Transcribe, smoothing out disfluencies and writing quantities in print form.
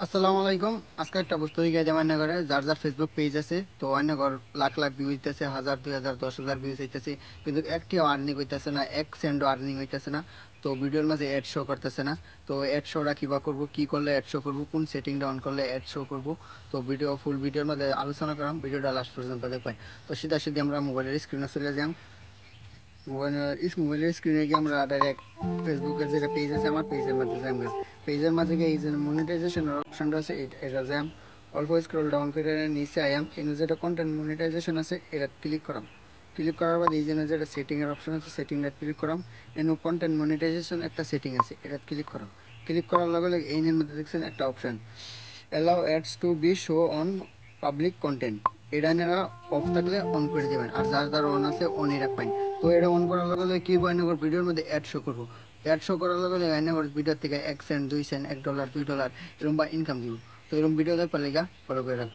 আসসালামু আলাইকুম। আজকে একটা বস্তু দিকে যেমন করে যার যার ফেসবুক পেজ আছে, তো অন্য ঘর লাখ লাখ ভিউ হইতেছে, 1000 2000 10,000 ভিউজ হইতেছে, কিন্তু একটিও আর্নিং হইতেছে না, 1 সেন্টও আর্নিং হইতেছে না। তো ভিডিওর মাঝে অ্যাড শো করতেছে না। তো অ্যাড শোটা কিবা করবো, কি করলে অ্যাড শো করবো, কোন সেটিংটা অন করলে অ্যাড শো করবো। তো ফুল ভিডিওর মধ্যে আলোচনা করাম, ভিডিওটা লাস্ট পর্যন্ত দেখবেন। তো সিধা সিধি আমরা মোবাইলের স্ক্রিনে চলে যাই। মোবাইলের স্ক্রিনে গিয়ে আমরা ডাইরেক্ট ফেসবুকের যেটা পেজ আছে, আমার পেজের মধ্যে যাই। পেজের মাঝে গিয়ে এই যে মনিটাইজেশনের অপশনটা আছে, এটা যাই। অল্প স্ক্রল ডাউন করে নিচে আয়াম, এখানে যেটা কন্টেন্ট মনিটাইজেশন আছে এটা ক্লিক করাম। ক্লিক করার বাদ এই জন্য যেটা সেটিংয়ের অপশন আছে, সেটিংটা ক্লিক করাম। এনে কন্টেন্ট মনিটাইজেশন একটা সেটিং আছে, এটা ক্লিক করাম। ক্লিক করার লগে লগে এইনের মধ্যে দেখছেন একটা option, allow ads to be show on public content. এটা আপনারা অফ থাকলে অন করে দেবেন, আর যার যার অন আছে অনই রাখবেন। তো এটা অন করার লগে লগে কি বয় নেবার ভিডিওর মধ্যে অ্যাড শো করবো। অ্যাড শো করার লগে লগে নেবার ভিডিওর থেকে 1 সেন্ট 2 সেন্ট $1 $2 এরকম বা ইনকাম দিব। তো এরকম ভিডিও দেখবার লেগা ফলো করে রাখবেন।